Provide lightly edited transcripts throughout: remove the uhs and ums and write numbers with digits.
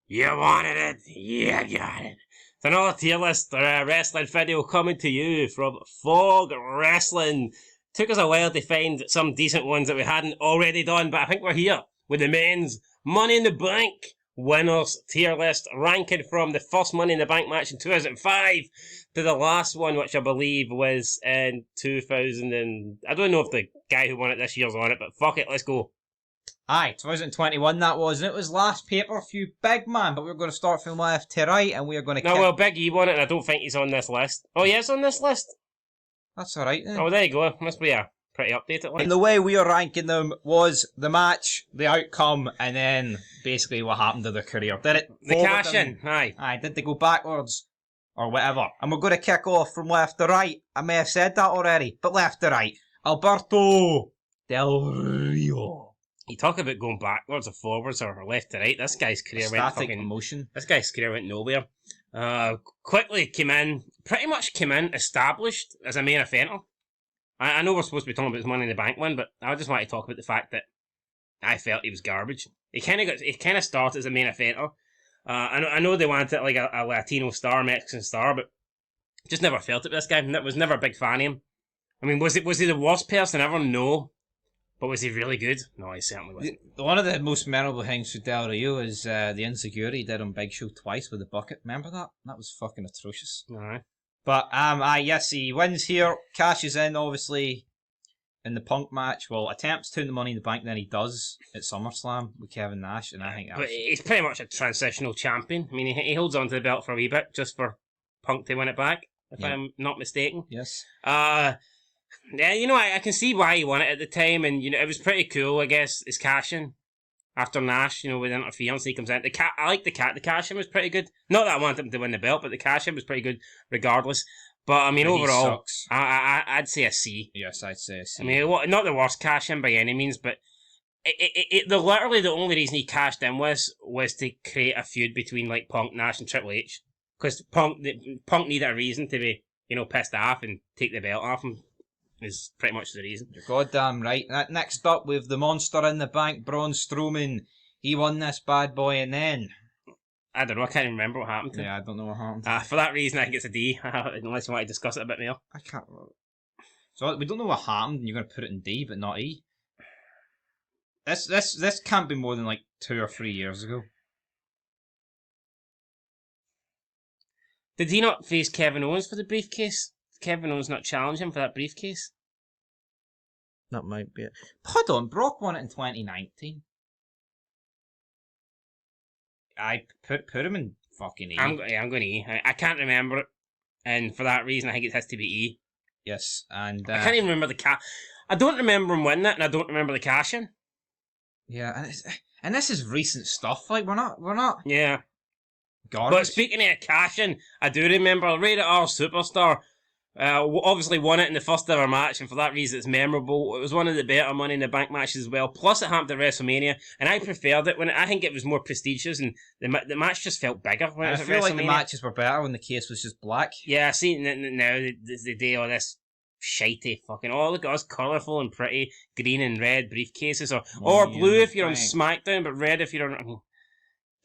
You wanted it, you got it. It's another tier list wrestling video coming to you from Fog Wrestling. Took us a while to find some decent ones that we hadn't already done, but I think we're here with the men's Money in the Bank winners tier list, ranking from the first Money in the Bank match in 2005 to the last one, which I believe was in 2000 and... I don't know if the guy who won it this year's on it, but fuck it, let's go. Aye, 2021 that was, and it was last pay-per-view big man, but we're going to start from left to right, and we're going to well, Big E won it, and I don't think he's on this list. Oh, he is on this list? That's alright then. Oh, there you go. Must be a pretty updated list. And the way we are ranking them was the match, the outcome, and then basically what happened to their career. Did it the cash in, aye. Aye, did they go backwards? Or whatever. And we're going to kick off from left to right. I may have said that already, but left to right. Alberto Del Rio. You talk about going backwards or forwards or left to right. This guy's career went fucking... motion. This guy's career went nowhere. Quickly pretty much came in, established as a main eventer. I know we're supposed to be talking about his Money in the Bank one, but I just want to talk about the fact that I felt he was garbage. He kind of started as a main eventer. I know they wanted like a Latino star, Mexican star, but just never felt it with this guy. Was never a big fan of him. I mean, was he the worst person ever? No. But was he really good? No, he certainly wasn't. One of the most memorable things for Del Rio is the insecurity he did on Big Show twice with the bucket. Remember that? That was fucking atrocious. Alright. But, yes, he wins here, cashes in, obviously, in the Punk match. Well, attempts to win the Money in the Bank, then he does at SummerSlam with Kevin Nash, and I think that's... But he's pretty much a transitional champion. I mean, he holds on to the belt for a wee bit, just for Punk to win it back, if I'm not mistaken. Yes. Yeah, you know, I can see why he won it at the time, and, you know, it was pretty cool, I guess, his cash-in. After Nash, you know, with interference, he comes in. I like the cash-in was pretty good. Not that I want him to win the belt, but the cash-in was pretty good, regardless. But, I mean, overall, I'd say a C. Yes, I'd say a C. I mean, not the worst cash-in by any means, but literally the only reason he cashed in was to create a feud between, like, Punk, Nash, and Triple H. Because Punk needed a reason to be, you know, pissed off and take the belt off him. Is pretty much the reason. You're goddamn right. Next up, with the Monster in the Bank, Braun Strowman. He won this bad boy, and then... I don't know, I can't even remember what happened to him. Yeah, I don't know what happened. For that reason, I think it's a D, unless you want to discuss it a bit more. I can't... So, we don't know what happened, and you're going to put it in D, but not E. This can't be more than, like, 2 or 3 years ago. Did he not face Kevin Owens for the briefcase? Kevin Owens not challenge him for that briefcase? That might be it. Hold on, Brock won it in 2019. I put him in fucking E. I'm going E. I can't remember it, and for that reason, I think it has to be E. Yes, and I can't even remember I don't remember him winning it, and I don't remember the cash-in. Yeah, and this is recent stuff. Like we're not. Yeah. Garbage. But speaking of cash-in, I do remember Rated R Superstar. Obviously won it in the first ever match, and for that reason it's memorable. It was one of the better Money in the Bank matches as well. Plus it happened at WrestleMania, and I preferred it when I think it was more prestigious, and the match just felt bigger when it was at WrestleMania. I feel like the matches were better when the case was just black. Yeah, I see now the day all this shitey fucking look at us colourful and pretty green and red briefcases, or blue if you're on SmackDown, but red if you're on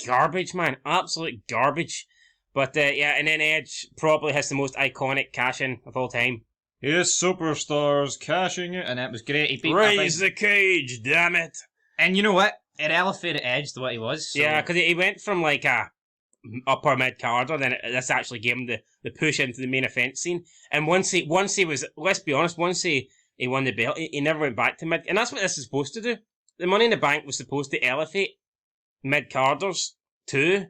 garbage, man, absolute garbage. But, yeah, and then Edge probably has the most iconic cash-in of all time. Yes, superstars cashing it. And it was great. He beat Raise the cage, damn it. And you know what? It elevated Edge to what he was. So. Yeah, because he went from, like, a upper mid-carder, then this actually gave him the push into the main event scene. And once he was, let's be honest, once he won the belt, he never went back to mid. And that's what this is supposed to do. The Money in the Bank was supposed to elevate mid-carders to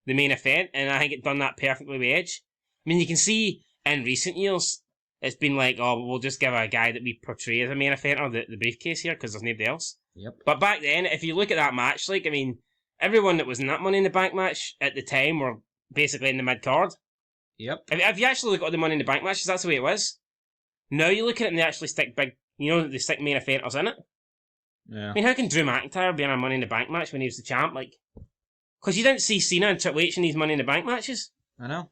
the main event, and I think it done that perfectly with Edge. I mean, you can see in recent years, it's been like, oh, we'll just give a guy that we portray as a main eventer the briefcase here, because there's nobody else. Yep. But back then, if you look at that match, like, I mean, everyone that was in that Money in the Bank match at the time were basically in the mid-card. Yep. If you actually look at the Money in the Bank matches, that's the way it was. Now you look at it and they actually stick big, you know, they stick main eventers in it. Yeah. I mean, how can Drew McIntyre be in a Money in the Bank match when he was the champ? Like, because you didn't see Cena and Triple H in these Money in the Bank matches. I know.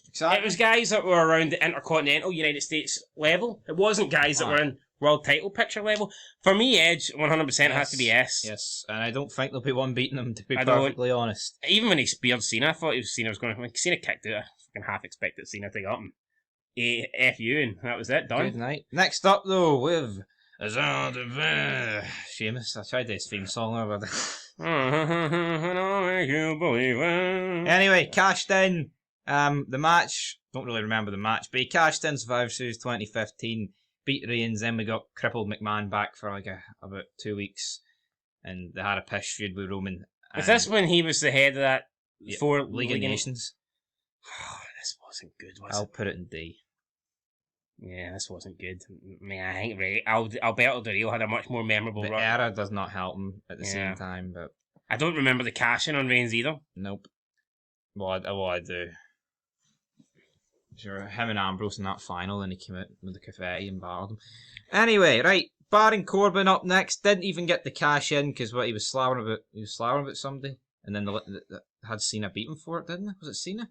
Exactly. It was guys that were around the Intercontinental United States level. It wasn't guys that were in world title picture level. For me, Edge 100% has to be S. Yes, and I don't think there'll be one beating him, to be I don't. perfectly honest. Even when he speared Cena, I thought Cena was going to... Like, Cena kicked out. I fucking half expected Cena to get up and F you, and that was it, done. Good night. Next up, though, with... Sheamus. I tried this theme song over there. Anyway, cashed in. The match, don't really remember the match, but he cashed in Survivor Series 2015, beat Reigns, then we got crippled McMahon back for like about 2 weeks, and they had a piss feud with Roman. Is this when he was the head of that League of Nations? This wasn't good, was I'll it? put it in D. Yeah, this wasn't good. I mean, I think Alberto Del Rio had a much more memorable The run. era does not help him at the same time, but... I don't remember the cash-in on Reigns either. Nope. Well, I do. Sure, him and Ambrose in that final, and he came out with the confetti and battled him. Anyway, right, Baron Corbin up next. Didn't even get the cash in because what he was slavering about somebody, and then the had Cena beat him for it, didn't it? Was it Cena?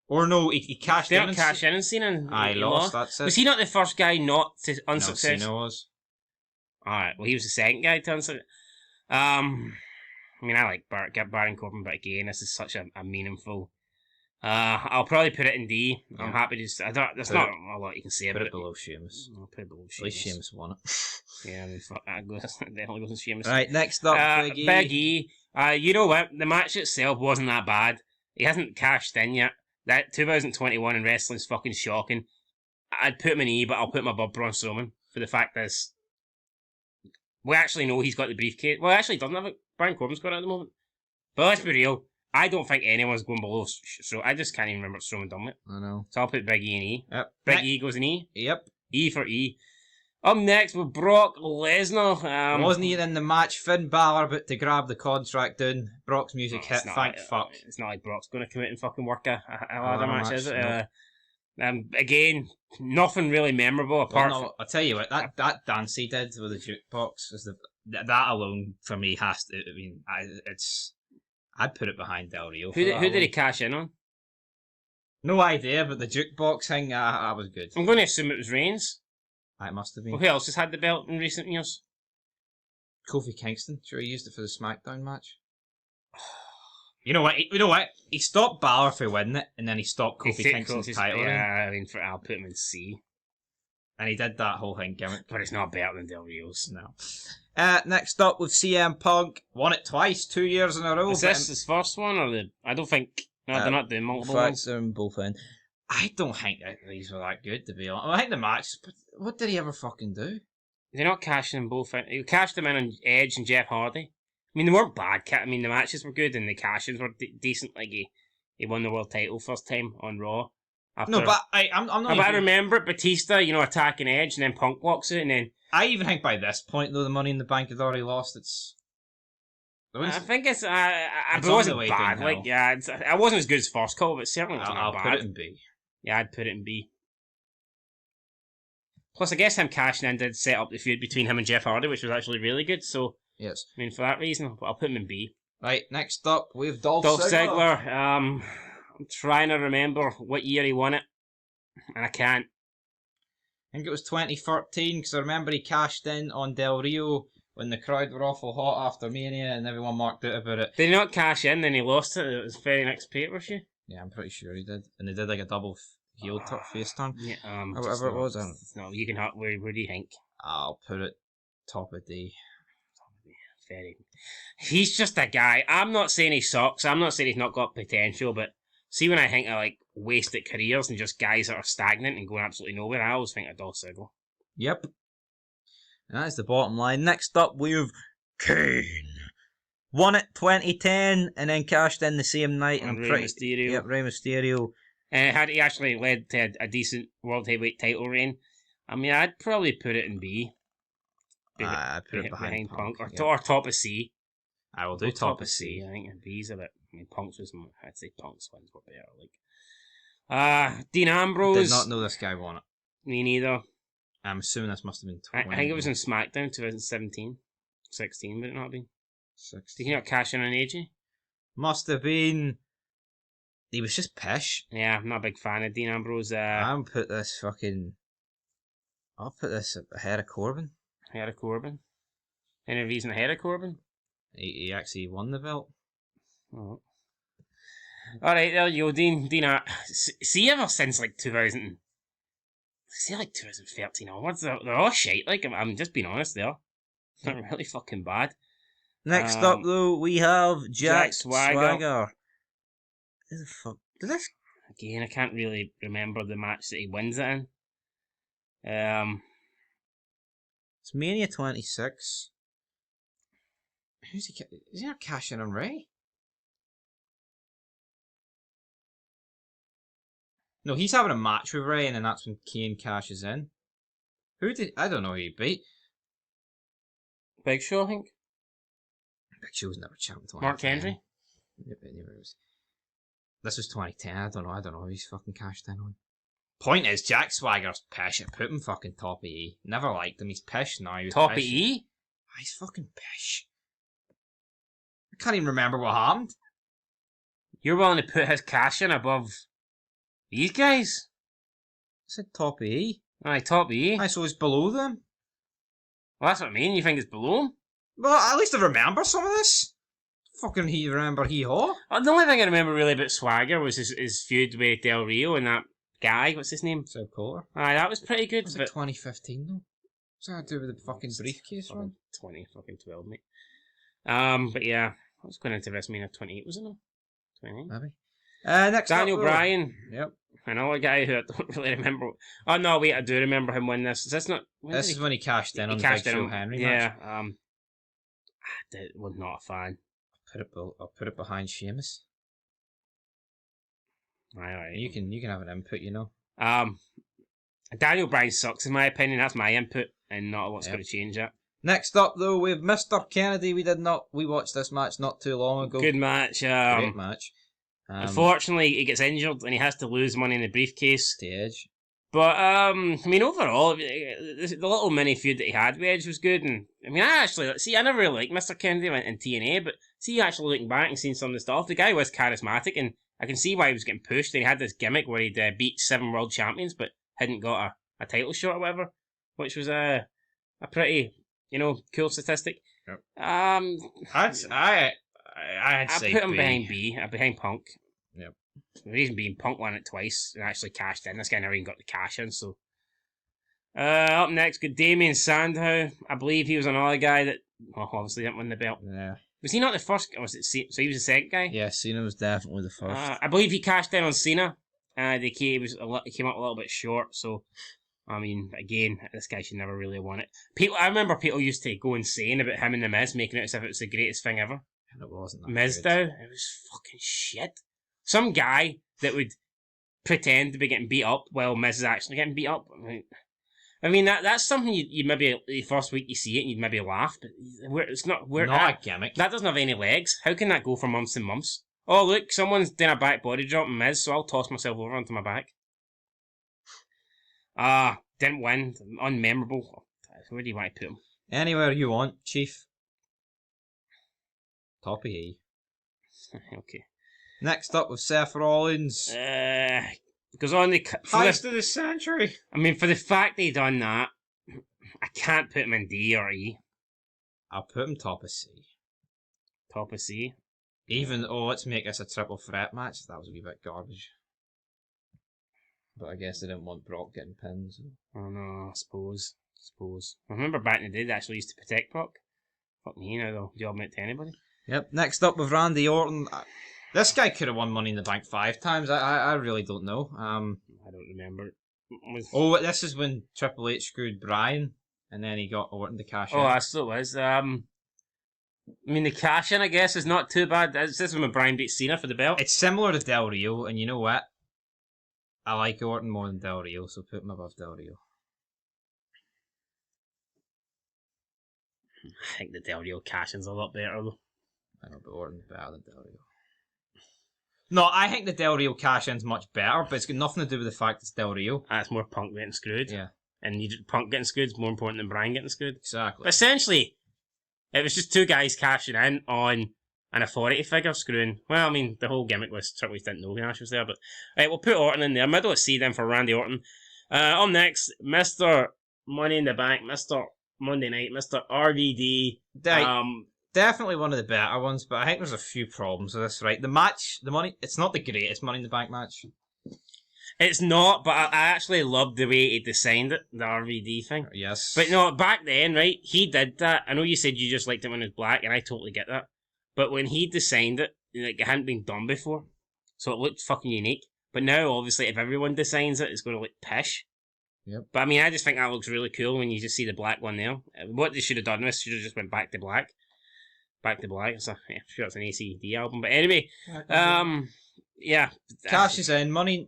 Or no, he cashed in. Didn't cash in and Cena. And he lost. That's it. Was he not the first guy not to unsuccessful? No, Cena was. Alright, well, he was the second guy to unsuccessful. I mean, I like Baron Corbin, but again, this is such a meaningful. I'll probably put it in D. Yeah. I'm happy to. There's not a lot you can say about it. Put it below Sheamus. I'll put it below Sheamus. At least Sheamus won it. Yeah, I mean, fuck that. Definitely goes in Sheamus. Right, next up, Big E. Big E. You know what? The match itself wasn't that bad. He hasn't cashed in yet. That 2021 in wrestling's fucking shocking. I'd put him in E, but I'll put him above Braun Strowman for the fact that we actually know he's got the briefcase. Well, actually, he doesn't have it. Baron Corbin's got it at the moment. But let's be real. I don't think anyone's going below Strowman. I just can't even remember what Strowman done with. I know. So I'll put Big E in E. Yep. Big E goes in E. Yep. E for E. Up next with Brock Lesnar. Wasn't he in the match? Finn Balor about to grab the contract down. Brock's music hit. Thank fuck. It's not like Brock's going to come out and fucking work a ladder match, is it? No. Again, nothing really memorable apart from... I'll tell you what, that dance he did with the jukebox, that alone for me has to... I mean, I'd put it behind Del Rio. Who did he cash in on? No idea, but the jukebox thing, that was good. I'm going to assume it was Reigns. It must have been. Well, who else has had the belt in recent years? Kofi Kingston. Sure, he used it for the SmackDown match. You know what? He stopped Balor for winning it, and then he stopped Kofi Kingston's title. Yeah, I mean, I'll put him in C. And he did that whole thing gimmick. But it's not better than Del Rio's. No. Next up with CM Punk. Won it twice, 2 years in a row. Is this his first one, or I don't think... No, they're not doing multiple ones. They're both in. I don't think these were that good, to be honest. I think the match... What did he ever fucking do? They're not cashing them both in. He cashed them in on Edge and Jeff Hardy. I mean, they weren't bad. I mean, the matches were good and the cash-ins were decent. Like, he won the world title first time on Raw. No, but I'm not. But I remember Batista, attacking Edge, and then Punk walks out, and then... I even think by this point, though, the Money in the Bank had already lost. I think it's... it wasn't bad. Like, yeah, it wasn't as good as first call, but certainly wasn't bad. I'll put it in B. Yeah, I'd put it in B. Plus, I guess him cashing in did set up the feud between him and Jeff Hardy, which was actually really good. So, yes. I mean, for that reason, I'll put him in B. Right, next up, we have Dolph Ziggler. I'm trying to remember what year he won it, and I can't. I think it was 2013, because I remember he cashed in on Del Rio when the crowd were awful hot after Mania, and everyone marked out about it. Did he not cash in, then he lost it? It was the very next pay-per-view? Yeah, I'm pretty sure he did. And they did like a double heel face turn. Yeah, or whatever it was. No, you can. Where do you think? I'll put it top of D. He's just a guy. I'm not saying he sucks. I'm not saying he's not got potential, but see, when I think of like wasted careers and just guys that are stagnant and going absolutely nowhere, I always think of Dolph Ziggler. Yep. And that's the bottom line. Next up, we have Kane. Won it 2010 and then cashed in the same night. And Rey Mysterio. Yep, Rey Mysterio. Had he actually led to a decent World Heavyweight title reign, I mean, I'd probably put it in B. I'd put it behind Punk. Or top of C. I will do top of C. I think B's a bit... I mean, Punk's was... I'd say Punk's ones were better. Like, Dean Ambrose... Did not know this guy won it. Me neither. I'm assuming this must have been 20. I think it was in SmackDown 2017. 16, would it not have been? 16. Did he not cash in on AJ? Must have been... He was just pish. Yeah, I'm not a big fan of Dean Ambrose. I'm put this fucking... I'll put this ahead of Corbin. Ahead of Corbin. Any reason ahead of Corbin? He actually won the belt. Oh. Alright, there you go, Dean. See, ever since like 2000. See, like 2013 onwards, they're all shite. Like, I'm just being honest there. They're really fucking bad. Next up, though, we have Jack Swagger. Who the fuck? Did this? Again, I can't really remember the match that he wins it in. It's Mania 26. Who's he? Is he not cashing on Ray? No, he's having a match with Ray, and then that's when Kane cashes in. I don't know who he beat. Big Show, I think. Big Show was never champion. Mark Henry. This was 2010. I don't know who he's fucking cashed in on. Point is, Jack Swagger's pish. I put him fucking top of E. Never liked him. He's pish now. Top of E? He's fucking pish. I can't even remember what happened. You're willing to put his cash in above these guys? I said top of E. Aye, top of E. So it's below them. Well, that's what I mean. You think it's below him? Well, at least I remember some of this. Fucking remember Hee-Haw. The only thing I remember really about Swagger was his feud with Del Rio and that guy. What's his name? Seb Coulter. Aye, that was pretty good. Was it 2015 though? What's that to do with the fucking briefcase one? 2012, mate. But yeah, I was going into WrestleMania 28, wasn't it? 28. Maybe. Next Daniel up, Bryan. Yep. Another guy who I don't really remember. Oh no, wait, I do remember him winning this. Is this not? This is when he cashed in on the Big Show Henry match. Yeah. I was not a fan. I'll put it behind Sheamus. Right. You can have an input, you know. Daniel Bryan sucks in my opinion. That's my input, and not a lot's going to change that. Next up, though, we have Mr. Kennedy. We watched this match not too long ago. Good match. Great match. Unfortunately, he gets injured and he has to lose money in the briefcase. The Edge. But, I mean, overall, the little mini feud that he had with Edge was good. And, I mean, I never really liked Mr. Kennedy in TNA, but see, actually looking back and seeing some of the stuff, the guy was charismatic, and I can see why he was getting pushed. And he had this gimmick where he'd beat 7 world champions, but hadn't got a title shot or whatever, which was a pretty, cool statistic. Yep. I'd say put him B. behind Punk. Yep. The reason being, Punk won it twice and actually cashed in. This guy never even got the cash in. So, up next, got Damien Sandow. I believe he was another guy that, obviously didn't win the belt. Yeah. Was he not the first? Or was it Cena? So he was the second guy. Yeah, Cena was definitely the first. I believe he cashed in on Cena. He came up a little bit short. So, I mean, again, this guy should never really have won it. I remember people used to go insane about him and the Miz, making it as if it was the greatest thing ever. And it wasn't. Miz, though, it was fucking shit. Some guy that would pretend to be getting beat up while Miz is actually getting beat up. I mean that's something you maybe the first week you see it and you'd maybe laugh, but it's not. Not a gimmick. That doesn't have any legs. How can that go for months and months? Oh look, someone's doing a back body drop in Miz, so I'll toss myself over onto my back. Didn't win. Unmemorable. Where do you want to put him? Anywhere you want, Chief. Top of E. Okay. Next up with Seth Rollins. Goes on the heist of the century. I mean, for the fact he done that, I can't put him in D or E. I'll put him top of C. Top of C. Even let's make this a triple threat match. That was a wee bit garbage. But I guess they didn't want Brock getting pinned. So. Oh no, I suppose. I remember back in the day they actually used to protect Brock. Fuck me, now they'll job it to anybody. Yep. Next up with Randy Orton. This guy could have won Money in the Bank 5 times. I really don't know. I don't remember. This is when Triple H screwed Bryan, and then he got Orton to cash in. Oh, that's what it was. I mean, the cash in, I guess, is not too bad. This is when Bryan beat Cena for the belt. It's similar to Del Rio, and you know what? I like Orton more than Del Rio, so put him above Del Rio. I think the Del Rio cash-in's a lot better, though. I know, but Orton's better than Del Rio. No, I think the Del Rio cash-in's much better, but it's got nothing to do with the fact it's Del Rio. That's more Punk getting screwed. Yeah. And Punk getting screwed is more important than Bryan getting screwed. Exactly. But essentially, it was just two guys cashing in on an authority figure screwing. Well, I mean, the whole gimmick was Triple H didn't know Nash was there, but right, we'll put Orton in there. Middle of C then for Randy Orton. On next, Mr. Money in the Bank, Mr. Monday Night, Mr. RVD. Definitely one of the better ones, but I think there's a few problems with this, right? The match, it's not the greatest Money in the Bank match. It's not, but I actually loved the way he designed it, the RVD thing. Yes. But no, back then, right, he did that. I know you said you just liked it when it was black, and I totally get that. But when he designed it, like, it hadn't been done before, so it looked fucking unique. But now, obviously, if everyone designs it, it's going to look pish. Yep. But I mean, I just think that looks really cool when you just see the black one there. What they should have done was should have just went back to black. Back to Black. I'm sure it's an ACD album, but anyway, yeah. Cashes in, money,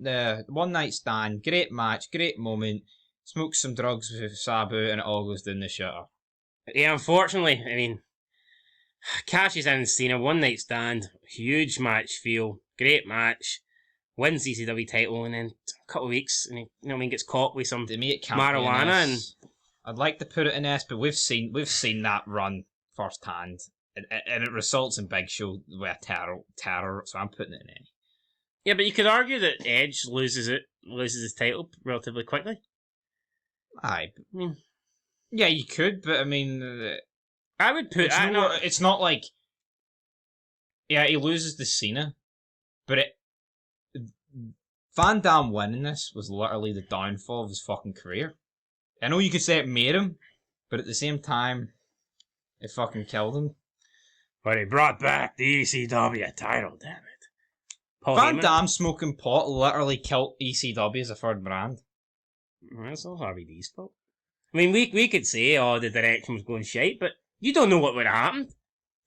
one night stand, great match, great moment. Smokes some drugs with Sabu, and it all goes down the shitter. Yeah, unfortunately, I mean, cashes in Cena, one night stand, huge match feel, great match, wins the ECW title, and then a couple of weeks, and gets caught with some marijuana, and I'd like to put it in S, but we've seen that run firsthand. And it results in Big Show with a terror, so I'm putting it in A. Yeah, but you could argue that Edge loses his title relatively quickly. Aye. I mean, yeah, you could, but I mean, I would put. It's not like, yeah, he loses to Cena, but Van Dam winning this was literally the downfall of his fucking career. I know you could say it made him, but at the same time, it fucking killed him. But he brought back the ECW title, damn it. Van Dam smoking pot literally killed ECW as a third brand. That's all RVD's fault. I mean, we could say, the direction was going shite, but you don't know what would have happened.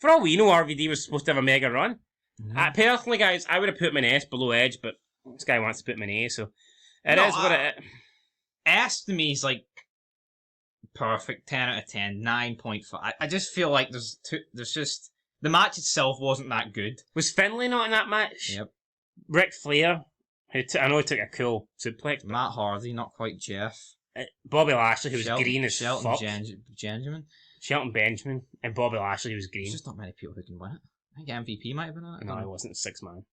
For all we know, RVD was supposed to have a mega run. Mm-hmm. Personally, guys, I would have put him in S below Edge, but this guy wants to put him in A, so it is what it is. S to me is like perfect, 10 out of 10, 9.5. I just feel like there's just... The match itself wasn't that good. Was Finlay not in that match? Yep. Ric Flair, I know he took a cool suplex. Matt Hardy, not quite Jeff. Bobby Lashley, who was green as fuck. Shelton Benjamin. And Bobby Lashley, who was green. There's just not many people who can win it. I think MVP might have been on it. No, it wasn't 6-man.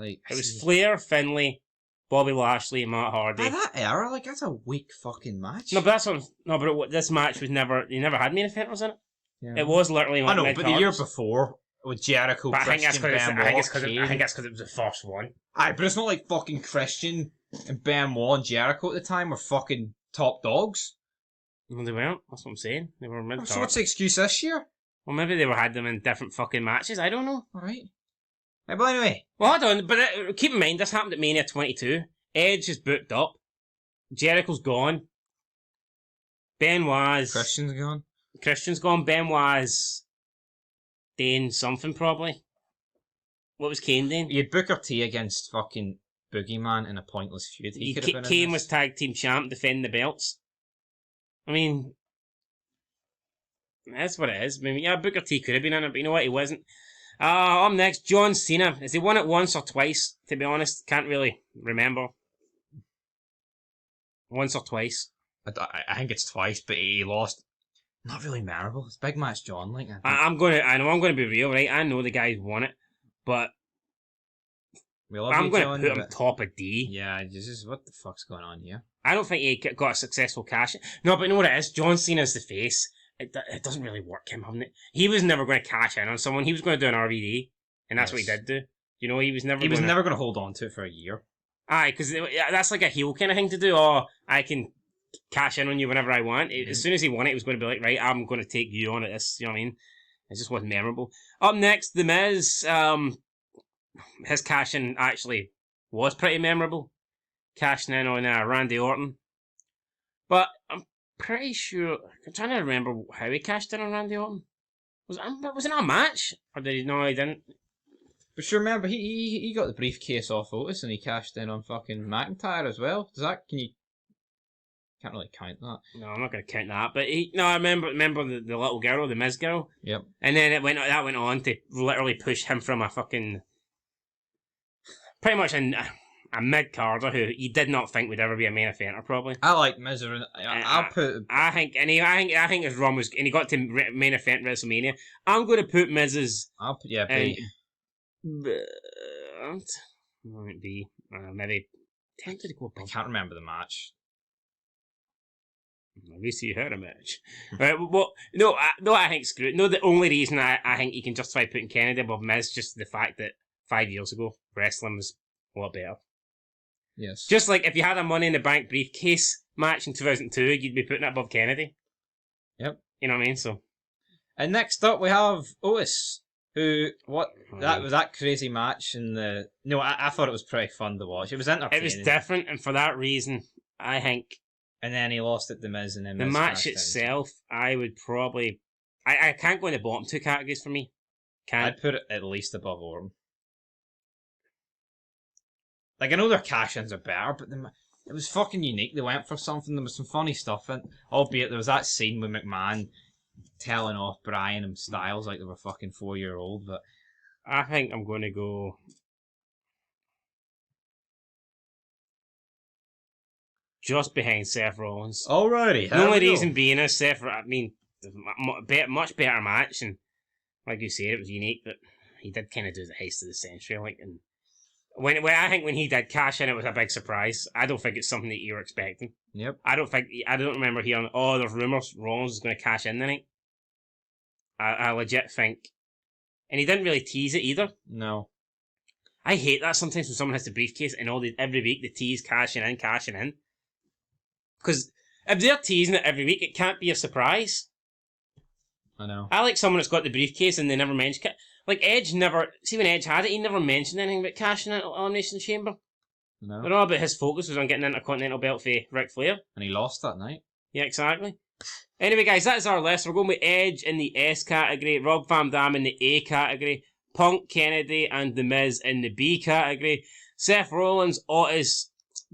It was Flair, Finlay, Bobby Lashley, and Matt Hardy. By that era, like, that's a weak fucking match. No, but this match was never... You never had main eventers in it. Yeah. It was literally I know, but the year before, with Jericho, but Christian, Benoit, I think that's because it was the first one. Aye, but it's not like fucking Christian and Benoit and Jericho at the time were fucking top dogs. No, they weren't. That's what I'm saying. They were mid-card. So what's the excuse this year? Well, maybe they had them in different fucking matches. I don't know. Alright. Right, but anyway. Well, hold on. But keep in mind, this happened at Mania 22. Edge is booked up. Jericho's gone. Christian's gone. Benoit's doing something, probably. What was Kane doing? You had Booker T against fucking Boogeyman in a pointless feud. Kane was tag team champ, defending the belts. I mean, that's what it is. I mean, yeah, Booker T could have been in it, but you know what? He wasn't. Up next, John Cena. Has he won it once or twice? To be honest, can't really remember. Once or twice. I think it's twice, but he lost. Not really memorable. It's big match, John. Like I'm gonna be real, right? I know the guy's won it, but I'm gonna put him top of D. Yeah, just what the fuck's going on here? I don't think he got a successful cash. No, but you know what it is? John Cena's the face. It doesn't really work him, hasn't it? He was never going to cash in on someone. He was going to do an RVD, and that's what he did do. You know, he was never going to hold on to it for a year. Aye, because that's like a heel kind of thing to do. Oh, I can cash in on you whenever I want. As soon as he won it, he was going to be like, right, I'm going to take you on at this. You know what I mean? It just wasn't memorable. Up next, The Miz. His cash in actually was pretty memorable. Cashing in on Randy Orton. But I'm pretty sure... I'm trying to remember how he cashed in on Randy Orton. Was it not a match? Or did he? No, he didn't. But sure, remember, he got the briefcase off Otis and he cashed in on fucking McIntyre as well. Can't really count that. No, I'm not going to count that. But I remember the little girl, the Miz girl. Yep. And then that went on to literally push him from a fucking... Pretty much a mid-carder who you did not think would ever be a main eventer, probably. I like Miz. I think his run was... And he got to main event WrestleMania. I'm going to put Miz's... B. Might be maybe tempted to go above. I can't remember the match. Have you seen her a match? Right, well, I think screw it. No, the only reason I think you can justify putting Kennedy above Miz just the fact that 5 years ago, wrestling was a lot better. Yes. Just like if you had a Money in the Bank briefcase match in 2002, you'd be putting it above Kennedy. Yep. You know what I mean? So. And next up we have Otis, that crazy match in the... No, I thought it was pretty fun to watch. It was entertaining. It was different, and for that reason, I think... And then he lost at the Miz, and then the match itself, I would probably... I can't go in the bottom two categories for me. I'd put it at least above Orton. Like, I know their cash-ins are better, but it was fucking unique. They went for something. There was some funny stuff in, albeit there was that scene with McMahon telling off Bryan and Styles like they were fucking 4-year-old. But I think I'm going to go just behind Seth Rollins. Alrighty. The only reason being is much better match, and like you said, it was unique, but he did kind of do the heist of the century, like, and when I think when he did cash in, it was a big surprise. I don't think it's something that you were expecting. Yep. I don't remember hearing, there's rumours Rollins is going to cash in tonight. I legit think, and he didn't really tease it either. No. I hate that sometimes when someone has the briefcase and every week they tease cashing in. Because if they're teasing it every week, it can't be a surprise. I know. I like someone that's got the briefcase and they never mention it. Like Edge never... See, when Edge had it, he never mentioned anything about cashing in at Elimination Chamber. No. But all about his focus was on getting an Intercontinental belt for Ric Flair. And he lost that night. Yeah, exactly. Anyway, guys, that is our list. We're going with Edge in the S category, Rob Van Dam in the A category, Punk, Kennedy, and The Miz in the B category, Seth Rollins, Otis,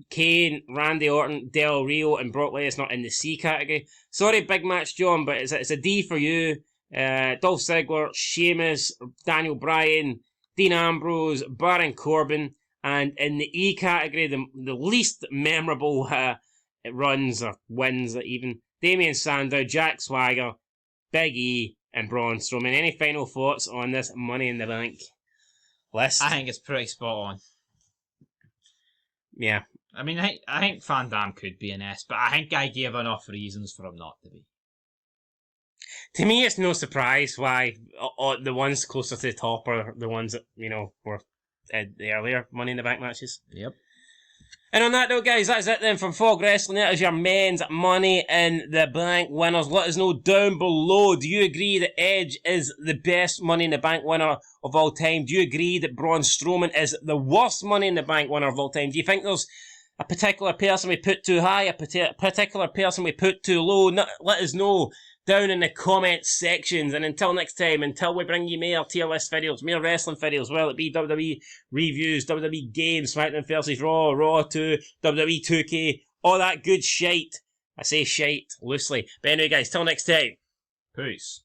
Kane, Randy Orton, Del Rio, and Brock Lesnar in the C category. Sorry, big match, John, but it's a D for you. Dolph Ziggler, Sheamus, Daniel Bryan, Dean Ambrose, Baron Corbin, and in the E category, the least memorable runs or wins even, Damien Sandow, Jack Swagger, Big E, and Braun Strowman. Any final thoughts on this Money in the Bank list? I think it's pretty spot on. Yeah. I mean, I think Van Dam could be an S, but I think I gave enough reasons for him not to be. To me, it's no surprise why the ones closer to the top are the ones that, were the earlier Money in the Bank matches. Yep. And on that note, guys, that's it then from Fog Wrestling. That is your men's Money in the Bank winners. Let us know down below. Do you agree that Edge is the best Money in the Bank winner of all time? Do you agree that Braun Strowman is the worst Money in the Bank winner of all time? Do you think there's a particular person we put too high, a particular person we put too low? Let us know down in the comments sections. And until next time, until we bring you more tier list videos, more wrestling videos, whether it be WWE reviews, WWE games, SmackDown vs. Raw, Raw 2, WWE 2K, all that good shite. I say shite loosely. But anyway, guys, till next time. Peace.